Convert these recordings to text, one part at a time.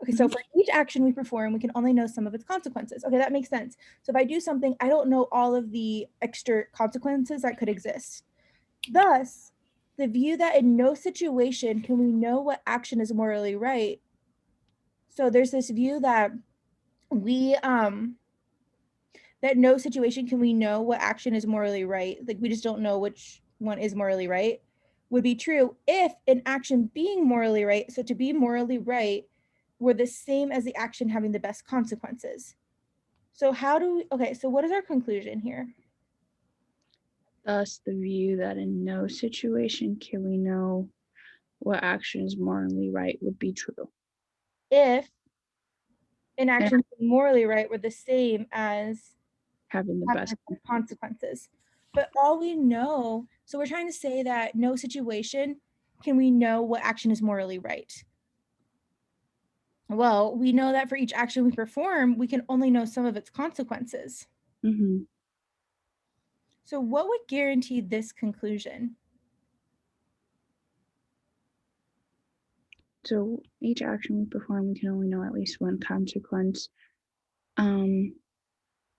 Okay, so for each action we perform, we can only know some of its consequences. Okay, that makes sense. So if I do something, I don't know all of the extra consequences that could exist. Thus, the view that in no situation can we know what action is morally right. So there's this view that we that no situation can we know what action is morally right. Like we just don't know which one is morally right. Would be true if an action being morally right, so to be morally right, were the same as the action having the best consequences. So how do we, okay, so what is our conclusion here? Thus, the view that in no situation can we know what action is morally right would be true. If an action being morally right were the same as Having the having best the consequences. But all we know, so we're trying to say that no situation can we know what action is morally right. Well, we know that for each action we perform, we can only know some of its consequences. Mm-hmm. So what would guarantee this conclusion? So each action we perform, we can only know at least one consequence.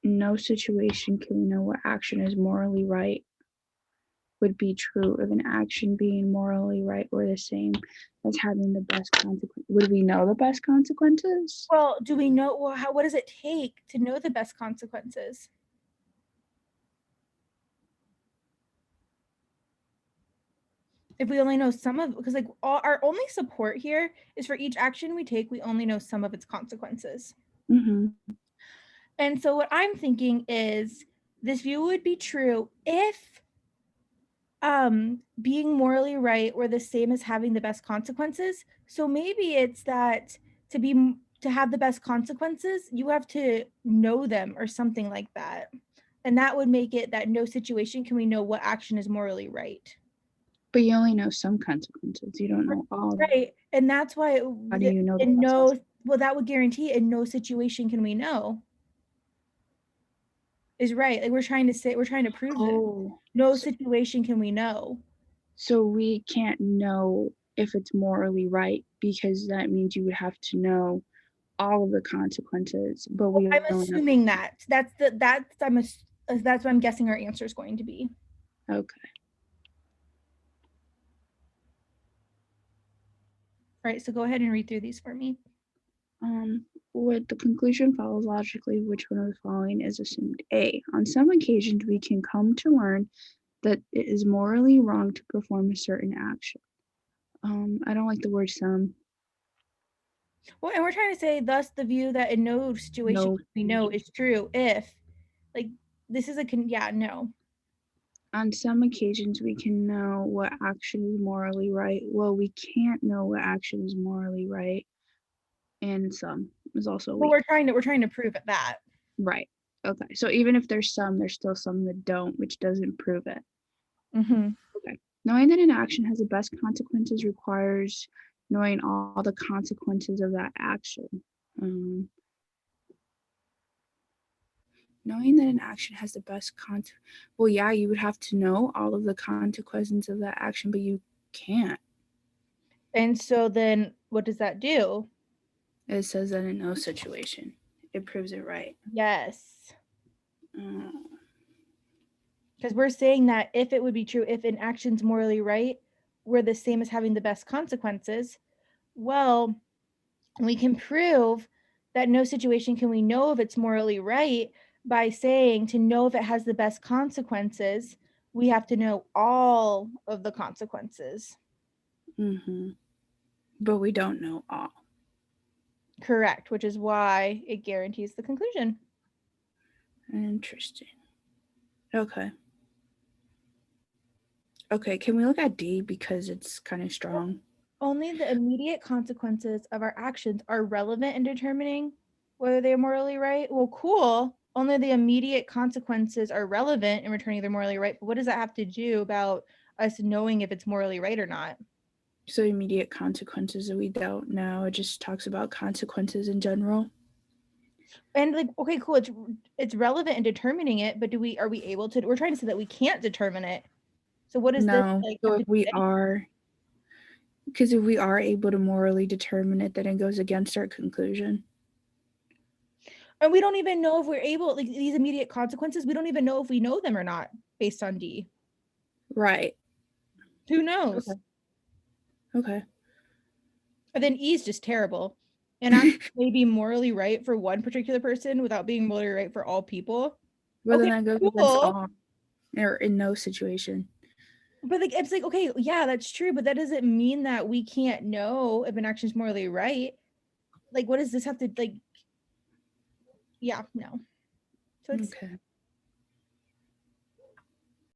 No situation can we know what action is morally right would be true if an action being morally right were the same as having the best consequence. Would we know the best consequences? Well, do we know, well, how, what does it take to know the best consequences? If we only know some of, because like our only support here is for each action we take, we only know some of its consequences. Mm-hmm. And so what I'm thinking is this view would be true if being morally right were the same as having the best consequences. So maybe it's that to have the best consequences, you have to know them or something like that. And that would make it that no situation can we know what action is morally right. But you only know some consequences. You don't know all. Right. And that's why How do you know the in best no, well, that would guarantee in no situation can we know is right. Like we're trying to prove this. Oh, No situation can we know. so we can't know if it's morally right because that means you would have to know all of the consequences, but Well, we I'm only know. assuming that's what I'm guessing our answer is going to be. Okay. All right, so go ahead and read through these for me. What the conclusion follows logically, which one of the following is assumed? A. On some occasions, we can come to learn that it is morally wrong to perform a certain action. I don't like the word some. Well, and we're trying to say, thus, the view that in no situation No. we know is true if, like, this is no. On some occasions, we can know what action is morally right. Well, we can't know what action is morally right, and some is also But weak. we're trying to prove it that. Right. Okay. So even if there's still some that don't, which doesn't prove it. Mm-hmm. Okay. Knowing that an action has the best consequences requires knowing all the consequences of that action. Um, Knowing that an action has the best well, yeah, you would have to know all of the consequences of that action, but you can't. And so then what does that do? It says that in no situation. It proves it right. Yes. Uh, Because we're saying that if it would be true, if an action's morally right, we're the same as having the best consequences. Well, we can prove that no situation can we know if it's morally right by saying to know if it has the best consequences, we have to know all of the consequences. mm-hmm. But we don't know all. Correct, which is why it guarantees the conclusion. Interesting. Okay. Okay, can we look at D because it's kind of strong? Only the immediate consequences of our actions are relevant in determining whether they're morally right. Well, cool. Only the immediate consequences are relevant in returning they're morally right. But what does that have to do about us knowing if it's morally right or not? So immediate consequences that we don't know. It just talks about consequences in general. And like, okay, cool. It's relevant in determining it, but are we able to? We're trying to say that we can't determine it. So what does this No. like So have if to do we with anything? are Because if we are able to morally determine it, then it goes against our conclusion. And we don't even know if we're able, like these immediate consequences, we don't even know if we know them or not based on D. Right. Who knows? Okay. And then E is just terrible. And actually maybe morally right for one particular person without being morally right for all people. But Okay, then that goes against cool. all, or in no situation. But like it's like, okay, yeah, that's true, but that doesn't mean that we can't know if an action is morally right. Like, what does this have to like? Yeah, no. So it's Okay.